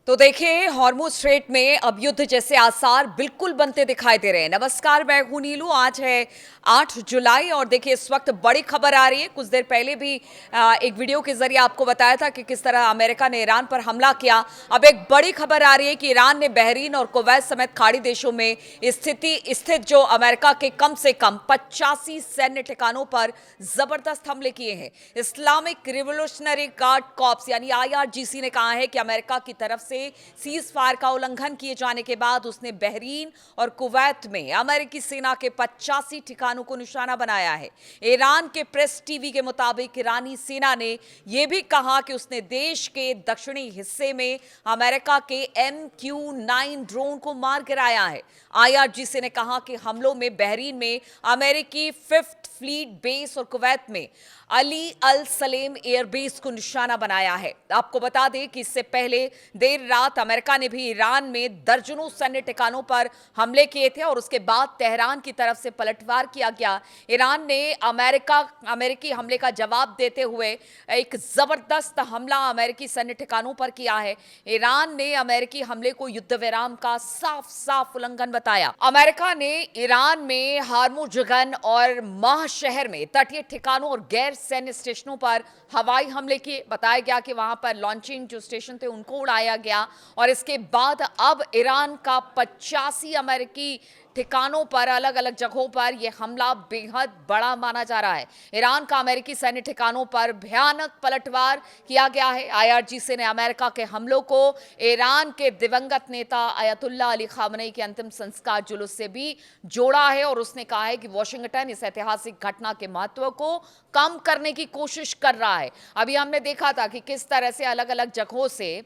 तो देखिए Hormuz strait में अब युद्ध जैसे आसार बिल्कुल बनते दिखाई दे रहे हैं। नमस्कार, मैं हूं नीलू। आज है 8 जुलाई और देखिए इस वक्त बड़ी खबर आ रही है। कुछ देर पहले भी एक वीडियो के जरिए आपको बताया था कि किस तरह अमेरिका ने ईरान पर हमला किया। अब एक बड़ी खबर आ रही है कि ईरान ने बहरीन और कुवैत समेत खाड़ी देशों में स्थित जो अमेरिका के कम से कम 85 सैन्य ठिकानों पर जबरदस्त हमले किए हैं। इस्लामिक रिवोल्यूशनरी गार्ड कॉर्प्स यानी IRGC ने कहा है कि अमेरिका की तरफ से सीज फायर का उल्लंघन किए जाने के बाद उसने बहरीन और कुवैत में अमेरिकी सेना के 85 ठिकानों को निशाना बनाया है। ईरान के प्रेस टीवी के मुताबिक ईरानी सेना ने यह भी कहा कि उसने देश के दक्षिणी हिस्से में अमेरिका के MQ-9 ड्रोन को मार गिराया है। IRGC ने कहा कि हमलों में बहरीन में अमेरिकी 5th फ्लीट बेस और कुवैत में अली अल सलेम एयरबेस को निशाना बनाया है। आपको बता दें कि इससे पहले देर रात अमेरिका ने भी ईरान में दर्जनों सैन्य ठिकानों पर हमले किए थे और उसके बाद तेहरान की तरफ से पलटवार किया गया। ईरान ने अमेरिकी हमले का जवाब देते हुए एक जबरदस्त हमला अमेरिकी सैन्य ठिकानों पर किया है। ईरान ने अमेरिकी हमले को युद्ध विराम का साफ साफ उल्लंघन बताया। अमेरिका ने ईरान में हार्मुजगन और माह शहर में तटीय ठिकानों और गैर सैन्य स्टेशनों पर हवाई हमले किए। बताया गया कि वहां पर लॉन्चिंग जो स्टेशन थे उनको उड़ाया गया और इसके बाद अब ईरान का 85 अमेरिकी ठिकानों पर अलग अलग जगहों पर यह हमला बेहद बड़ा माना जा रहा है। ईरान का अमेरिकी सैन्य ठिकानों पर भयानक पलटवार किया गया है। IRGC ने अमेरिका के हमलों को ईरान के दिवंगत नेता अयतुल्ला अली खामनेई के अंतिम संस्कार जुलूस से भी जोड़ा है और उसने कहा है कि वॉशिंगटन इस ऐतिहासिक घटना के महत्व को कम करने की कोशिश कर रहा है। अभी हमने देखा था कि किस तरह से अलग अलग जगहों से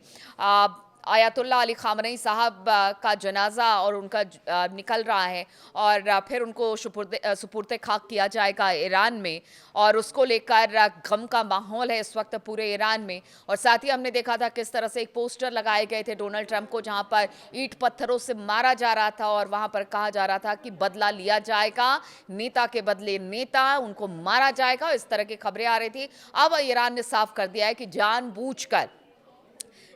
अयतुल्ला अली खामनेई साहब का जनाजा और उनका निकल रहा है और फिर उनको सुपुर्द खाक किया जाएगा ईरान में और उसको लेकर गम का माहौल है इस वक्त पूरे ईरान में। और साथ ही हमने देखा था किस तरह से एक पोस्टर लगाए गए थे डोनाल्ड ट्रंप को, जहां पर ईंट पत्थरों से मारा जा रहा था और वहां पर कहा जा रहा था कि बदला लिया जाएगा, नेता के बदले नेता, उनको मारा जाएगा। इस तरह की खबरें आ रही थी। अब ईरान ने साफ कर दिया है कि जानबूझकर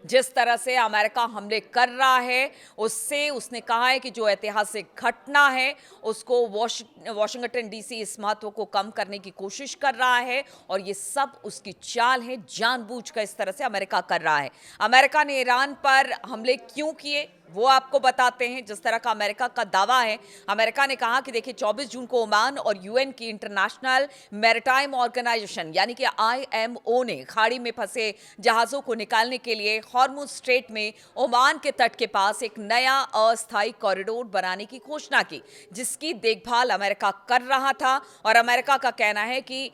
जिस तरह से अमेरिका हमले कर रहा है उससे उसने कहा है कि जो ऐतिहासिक घटना है उसको वॉशिंगटन DC इस महत्व को कम करने की कोशिश कर रहा है और ये सब उसकी चाल है, जानबूझकर इस तरह से अमेरिका कर रहा है। अमेरिका ने ईरान पर हमले क्यों किए वो आपको बताते हैं। जिस तरह का अमेरिका का दावा है, अमेरिका ने कहा कि देखिए 24 जून को ओमान और UN की इंटरनेशनल मैरिटाइम ऑर्गेनाइजेशन यानी कि IMO ने खाड़ी में फंसे जहाजों को निकालने के लिए हॉर्मुज स्ट्रेट में ओमान के तट के पास एक नया अस्थायी कॉरिडोर बनाने की घोषणा की, जिसकी देखभाल अमेरिका कर रहा था। और अमेरिका का कहना है कि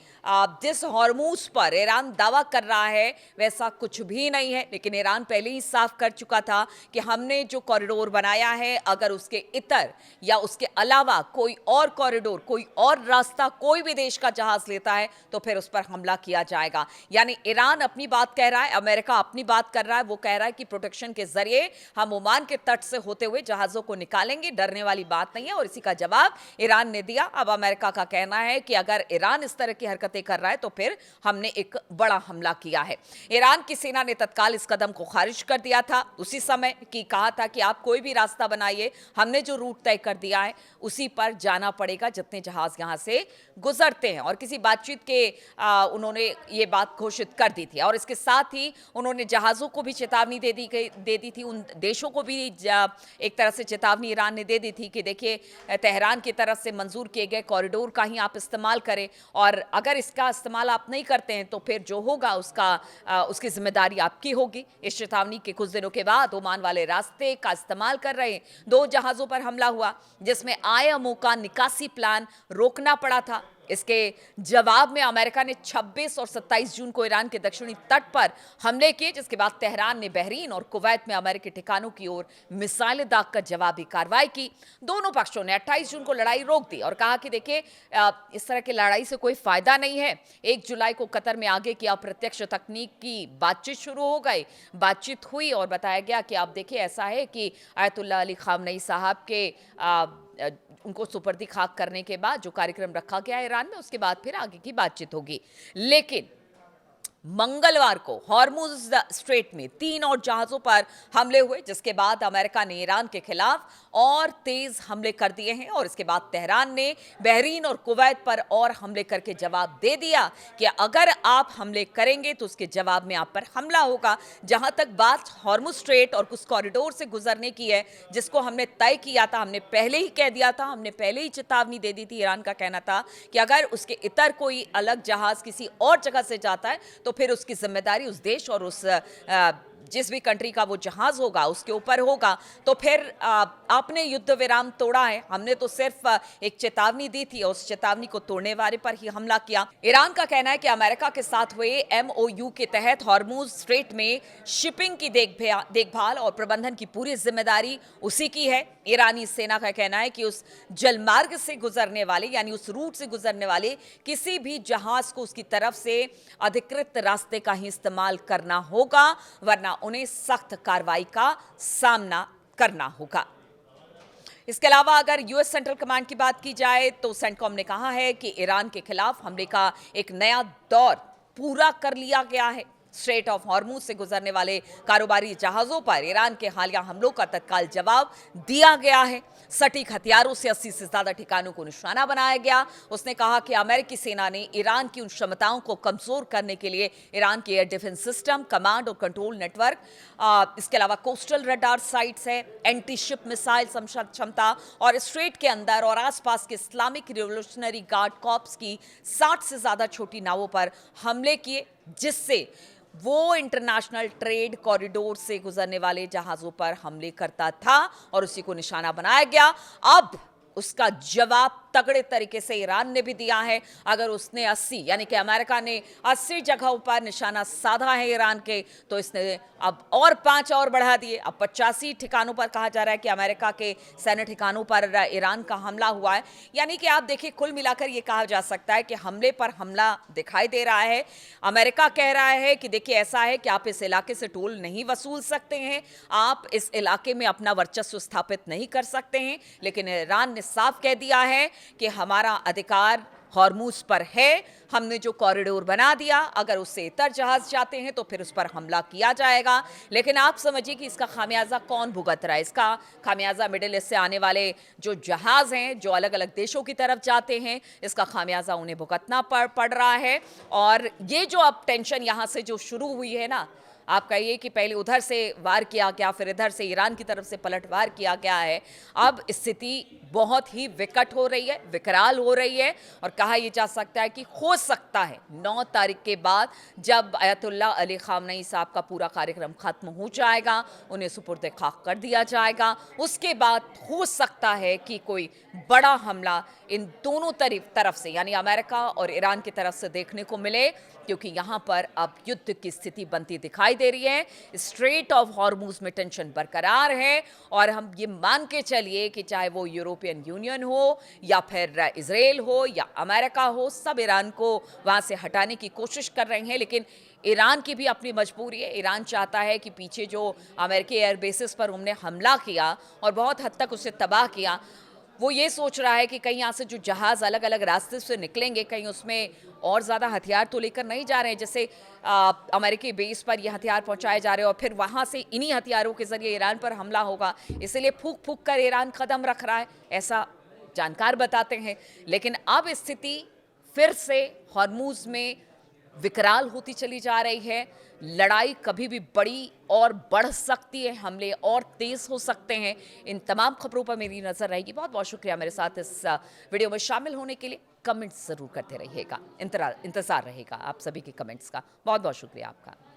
जिस हॉर्मुज पर ईरान दावा कर रहा है वैसा कुछ भी नहीं है, लेकिन ईरान पहले ही साफ कर चुका था कि हमने जो कॉरिडोर बनाया है अगर उसके इतर या उसके अलावा कोई और कॉरिडोर, कोई और रास्ता कोई भी देश का जहाज लेता है तो फिर उस पर हमला किया जाएगा। यानी ईरान अपनी बात कह रहा है, अमेरिका अपनी बात कर रहा है। वो कह रहा है कि प्रोटेक्शन के जरिए हम ओमान के तट से होते हुए जहाजों को निकालेंगे, डरने वाली बात नहीं है। और इसी का जवाब ईरान ने दिया। अब अमेरिका का कहना है कि अगर ईरान इस तरह की हरकतें कर रहा है तो फिर हमने एक बड़ा हमला किया है। ईरान की सेना ने तत्काल इस कदम को खारिज कर दिया था उसी समय की कहा था कि आप कोई भी रास्ता बनाइए, हमने जो रूट तय कर दिया है उसी पर जाना पड़ेगा जितने जहाज यहां से गुजरते हैं। और किसी बातचीत के उन्होंने ये बात घोषित कर दी थी और इसके साथ ही उन्होंने जहाजों को भी चेतावनी दे दी थी, उन देशों को भी एक तरह से चेतावनी ईरान ने दे दी थी कि देखिए तेहरान की तरफ से मंजूर किए गए कॉरिडोर का ही आप इस्तेमाल करें और अगर इसका इस्तेमाल आप नहीं करते हैं तो फिर जो होगा उसकी जिम्मेदारी आपकी होगी। इस चेतावनी के कुछ दिनों के बाद ओमान वाले रास्ते का इस्तेमाल कर रहे 2 जहाजों पर हमला हुआ, जिसमें IMO का निकासी प्लान रोकना पड़ा था। इसके जवाब में अमेरिका ने 26 और 27 जून को ईरान के दक्षिणी तट पर हमले किए, जिसके बाद तेहरान ने बहरीन और कुवैत में अमेरिकी ठिकानों की ओर मिसाइलें दागकर जवाबी कार्रवाई की। दोनों पक्षों ने 28 जून को लड़ाई रोक दी और कहा कि देखिए इस तरह की लड़ाई से कोई फायदा नहीं है। 1 जुलाई को कतर में आगे की अप्रत्यक्ष तकनीक की बातचीत शुरू हो गई। बातचीत हुई और बताया गया कि आप देखिए ऐसा है कि अयतुल्ला अली खामनेई साहब के उनको सुपर्दी खाक करने के बाद जो कार्यक्रम रखा गया ईरान में, उसके बाद फिर आगे की बातचीत होगी। लेकिन मंगलवार को हॉर्मुज स्ट्रेट में 3 और जहाजों पर हमले हुए, जिसके बाद अमेरिका ने ईरान के खिलाफ और तेज हमले कर दिए हैं और इसके बाद तेहरान ने बहरीन और कुवैत पर और हमले करके जवाब दे दिया कि अगर आप हमले करेंगे तो उसके जवाब में आप पर हमला होगा। जहां तक बात हॉर्मुज स्ट्रेट और कुछ कॉरिडोर से गुजरने की है, जिसको हमने तय किया था, हमने पहले ही कह दिया था, हमने पहले ही चेतावनी दे दी थी। ईरान का कहना था कि अगर उसके इतर कोई अलग जहाज किसी और जगह से जाता है तो फिर उसकी जिम्मेदारी उस देश और उस जिस भी कंट्री का वो जहाज होगा उसके ऊपर होगा। तो फिर आपने युद्ध विराम तोड़ा है, हमने तो सिर्फ एक चेतावनी दी थी और उस चेतावनी को तोड़ने वाले पर ही हमला किया। ईरान का कहना है कि अमेरिका के साथ हुए एमओयू के तहत हॉर्मुज स्ट्रेट में शिपिंग की देखभाल और प्रबंधन की पूरी जिम्मेदारी उसी की है। ईरानी सेना का कहना है कि उस जलमार्ग से गुजरने वाले यानी उस रूट से गुजरने वाले किसी भी जहाज को उसकी तरफ से अधिकृत रास्ते का ही इस्तेमाल करना होगा, वरना उन्हें सख्त कार्रवाई का सामना करना होगा। इसके अलावा अगर यूएस सेंट्रल कमांड की बात की जाए तो सेंटकॉम ने कहा है कि ईरान के खिलाफ हमले का एक नया दौर पूरा कर लिया गया है। स्ट्रेट ऑफ हॉर्मुज से गुजरने वाले कारोबारी जहाजों पर ईरान के हालिया हमलों का तत्काल जवाब दिया गया है। सटीक हथियारों से 80 से ज्यादा ठिकानों को निशाना बनाया गया। उसने कहा कि अमेरिकी सेना ने ईरान की उन क्षमताओं को कमजोर करने के लिए ईरान के एयर डिफेंस सिस्टम, कमांड और कंट्रोल नेटवर्क, इसके अलावा कोस्टल रडार साइट्स है, एंटी शिप मिसाइल क्षमता और स्ट्रेट के अंदर और आसपास के इस्लामिक रिवोल्यूशनरी गार्ड कॉर्प्स की 60 से ज्यादा छोटी नावों पर हमले किए, जिससे वो इंटरनेशनल ट्रेड कॉरिडोर से गुजरने वाले जहाजों पर हमले करता था और उसी को निशाना बनाया गया। अब उसका जवाब तगड़े तरीके से ईरान ने भी दिया है। अगर उसने 80 यानी कि अमेरिका ने 80 जगहों पर निशाना साधा है ईरान के, तो इसने अब और 5 और बढ़ा दिए। अब 85 ठिकानों पर कहा जा रहा है कि अमेरिका के सैन्य ठिकानों पर ईरान का हमला हुआ है। यानी कि आप देखिए, कुल मिलाकर यह कहा जा सकता है कि हमले पर हमला दिखाई दे रहा है। अमेरिका कह रहा है कि देखिए, ऐसा है कि आप इस इलाके से टोल नहीं वसूल सकते हैं, आप इस इलाके में अपना वर्चस्व स्थापित नहीं कर सकते हैं, लेकिन ईरान ने साफ कह दिया है कि हमारा अधिकार हॉर्मुज पर है। हमने जो कॉरिडोर बना दिया, अगर उससे इतर जहाज जाते हैं तो फिर उस पर हमला किया जाएगा। लेकिन आप समझिए कि इसका खामियाजा कौन भुगत रहा है। इसका खामियाजा मिडिल ईस्ट से आने वाले जो जहाज हैं, जो अलग अलग देशों की तरफ जाते हैं, इसका खामियाजा उन्हें भुगतना पड़ रहा है। और ये जो अब टेंशन यहाँ से जो शुरू हुई है ना, आप कहिए कि पहले उधर से वार किया गया, फिर इधर से ईरान की तरफ से पलटवार किया गया है। अब स्थिति बहुत ही विकट हो रही है, विकराल हो रही है और कहा यह जा सकता है कि हो सकता है 9 तारीख के बाद, जब अयतुल्ला अली खामनेई साहब का पूरा कार्यक्रम खत्म हो जाएगा, उन्हें सुपुर्द खाक कर दिया जाएगा, उसके बाद हो सकता है कि कोई बड़ा हमला इन दोनों तरफ से यानी अमेरिका और ईरान की तरफ से देखने को मिले, क्योंकि यहां पर अब युद्ध की स्थिति बनती दिखाई दे रही है। स्ट्रेट ऑफ हॉर्मुज में टेंशन बरकरार है और हम ये मान के चलिए कि चाहे वो यूरोपियन यूनियन हो या फिर इजराइल हो या अमेरिका हो, सब ईरान को वहां से हटाने की कोशिश कर रहे हैं। लेकिन ईरान की भी अपनी मजबूरी है। ईरान चाहता है कि पीछे जो अमेरिकी एयरबेसिस पर उन्होंने हमला किया और बहुत हद तक उसे तबाह किया, वो ये सोच रहा है कि कहीं यहाँ से जो जहाज़ अलग अलग रास्ते से निकलेंगे, कहीं उसमें और ज़्यादा हथियार तो लेकर नहीं जा रहे हैं, जैसे अमेरिकी बेस पर ये हथियार पहुंचाए जा रहे हैं और फिर वहाँ से इन्हीं हथियारों के ज़रिए ईरान पर हमला होगा। इसलिए फूंक फूंक कर ईरान कदम रख रहा है, ऐसा जानकार बताते हैं। लेकिन अब स्थिति फिर से हॉर्मुज में विकराल होती चली जा रही है। लड़ाई कभी भी बड़ी और बढ़ सकती है, हमले और तेज हो सकते हैं। इन तमाम खबरों पर मेरी नजर रहेगी। बहुत बहुत शुक्रिया मेरे साथ इस वीडियो में शामिल होने के लिए। कमेंट्स जरूर करते रहिएगा, इंतजार रहेगा आप सभी के कमेंट्स का। बहुत बहुत शुक्रिया आपका।